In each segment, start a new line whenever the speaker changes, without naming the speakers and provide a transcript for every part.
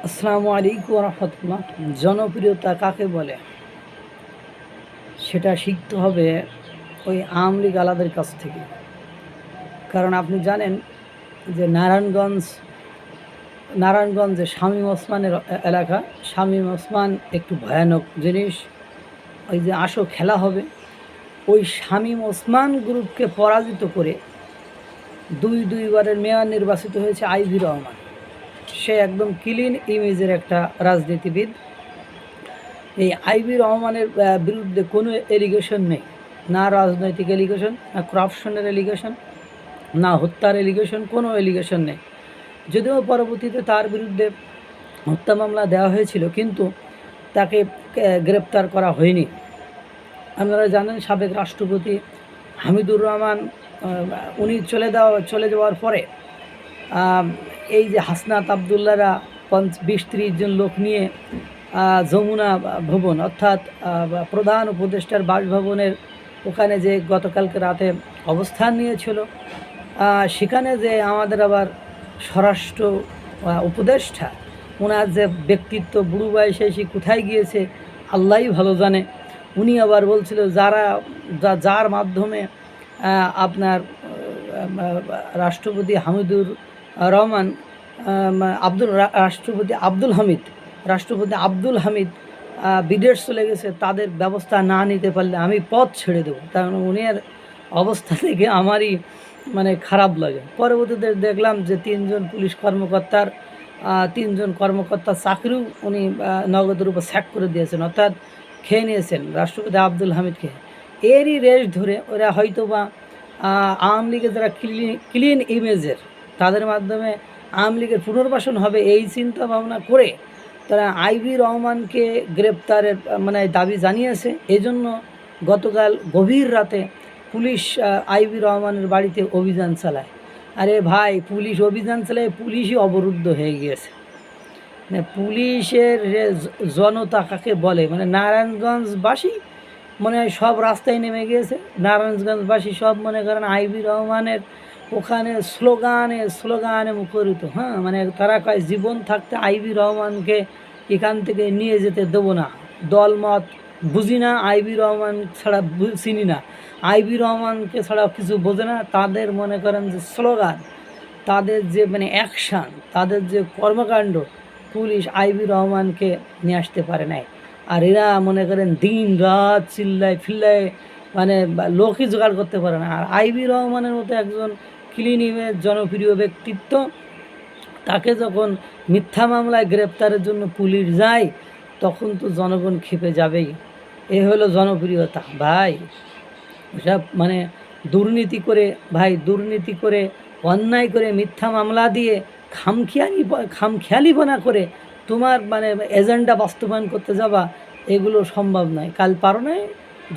আসসালামু আলাইকুম রহমতুল্লাহ। জনপ্রিয়তা কাকে বলে সেটা শিখতে হবে ওই আওয়ামী লীগ আলাদের কাছ থেকে। কারণ আপনি জানেন যে নারায়ণগঞ্জে শামীম ওসমানের এলাকা। শামীম ওসমান একটু ভয়ানক জিনিস। ওই যে আসো খেলা হবে, ওই শামীম ওসমান গ্রুপকে পরাজিত করে দুইবারের মেয়র নির্বাচিত হয়েছে আইভি রহমান। সে একদম ক্লিন ইমেজের একটা রাজনীতিবিদ। এই আইভি রহমানের বিরুদ্ধে কোনো এলিগেশন নেই, না রাজনৈতিক এলিগেশন, না করাপশনের এলিগেশন, না হত্যার এলিগেশন, কোনো এলিগেশন নেই। যদিও পরবর্তীতে তার বিরুদ্ধে হত্যা মামলা দেওয়া হয়েছিল, কিন্তু তাকে গ্রেপ্তার করা হয়নি। আপনারা জানেন সাবেক রাষ্ট্রপতি হামিদুর রহমান উনি চলে যাওয়ার পরে এই যে হাসনাত আবদুল্লারা 20-30 জন লোক নিয়ে যমুনা ভবন অর্থাৎ প্রধান উপদেষ্টার বাসভবনের ওখানে যে গতকালকে রাতে অবস্থান নিয়েছিল, সেখানে যে আমাদের আবার স্বরাষ্ট্র উপদেষ্টা, ওনার যে ব্যক্তিত্ব, বুড়ো বয়সে এসে কোথায় গিয়েছে আল্লাহই ভালো জানে। উনি আবার বলছিল যার মাধ্যমে আপনার রাষ্ট্রপতি হামিদুর রহমান রাষ্ট্রপতি আব্দুল হামিদ বিদেশ চলে গেছে, তাদের ব্যবস্থা না নিতে পারলে আমি পথ ছেড়ে দেবো। তার মানে উনার অবস্থা থেকে আমারই খারাপ লাগে। পরবর্তীতে দেখলাম যে 3 জন পুলিশ কর্মকর্তার চাকরিও উনি নগদের উপর স্যাক করে দিয়েছেন, অর্থাৎ খেয়ে নিয়েছেন রাষ্ট্রপতি আব্দুল হামিদকে। এরই রেশ ধরে ওরা হয়তোবা আওয়ামী লীগের যারা ক্লিন ইমেজের, তাদের মাধ্যমে আওয়ামী লীগের পুনর্বাসন হবে এই চিন্তা ভাবনা করে তারা আইভি রহমানকে গ্রেপ্তারের দাবি জানিয়েছে। এজন্য গতকাল গভীর রাতে পুলিশ আইভি রহমানের বাড়িতে অভিযান চালায়। আরে ভাই, পুলিশ অভিযান চালায়, পুলিশই অবরুদ্ধ হয়ে গিয়েছে। পুলিশের জনতা কাকে বলে, নারায়ণগঞ্জবাসী মনে হয় সব রাস্তায় নেমে গিয়েছে। নারায়ণগঞ্জবাসী সব মনে করেন আইভি রহমানের ওখানে স্লোগানে মুখরিত। তারা কয় জীবন থাকতে আইভি রহমানকে এখান থেকে নিয়ে যেতে দেবো না, দলমত বুঝি না, আইভি রহমান ছাড়া চিনি না, আইভি রহমানকে ছাড়া কিছু বোঝে না। তাদের মনে করেন যে স্লোগান, তাদের যে অ্যাকশান, তাদের যে কর্মকাণ্ড, পুলিশ আইভি রহমানকে নিয়ে আসতে পারে নাই। আর এরা মনে করেন দিন রাত চিল্লায় লোকই জোগাড় করতে পারে না। আর আইভি রহমানের মতো একজন ক্লিন ইমেজ জনপ্রিয় ব্যক্তিত্ব, তাকে যখন মিথ্যা মামলায় গ্রেপ্তারের জন্য পুলিশ যায়, তখন তো জনগণ ক্ষেপে যাবেই। এ হলো জনপ্রিয়তা ভাই। সব দুর্নীতি করে অন্যায় করে মিথ্যা মামলা দিয়ে খামখেয়ালিপনা করে তোমার এজেন্ডা বাস্তবায়ন করতে যাবা, এগুলো সম্ভব নয়। কাল পারো নাই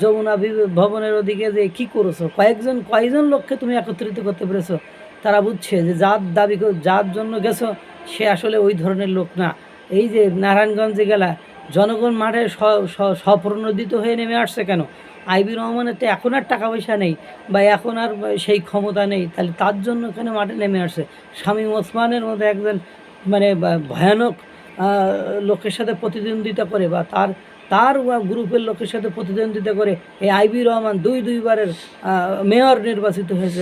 যমুনা ভবনের ওদিকে যে কী করেছো, কয়েকজন লোককে তুমি একত্রিত করতে পেরেছো। তারা বুঝছে যে যার জন্য গেছো সে আসলে ওই ধরনের লোক না। এই যে নারায়ণগঞ্জে গেলা, জনগণ মাঠে স্বপ্রণোদিত হয়ে নেমে আসছে কেন? আইভি রহমানের তো এখন আর টাকা পয়সা নেই, বা এখন আর সেই ক্ষমতা নেই, তাহলে তার জন্য এখানে মাঠে নেমে আসছে। শামীম ওসমানের মতো একজন ভয়ানক লোকের সাথে প্রতিদ্বন্দ্বিতা করে, বা তার গ্রুপের লোকের সাথে প্রতিদ্বন্দ্বিতা করে এই আইভি রহমান দুইবারের মেয়র নির্বাচিত হয়েছে।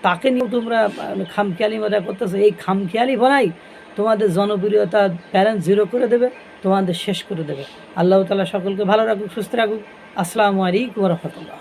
তাকে নিয়ে তোমরা খামখেয়ালি মজা করতেছো। এই খামখেয়ালি বানাই তোমাদের জনপ্রিয়তা ব্যালেন্স 0 করে দেবে, তোমাদের শেষ করে দেবে। আল্লাহ তাআলা সকলকে ভালো রাখুক, সুস্থ রাখুক। আসসালামু আলাইকুম ওয়া রাহমাতুল্লাহ।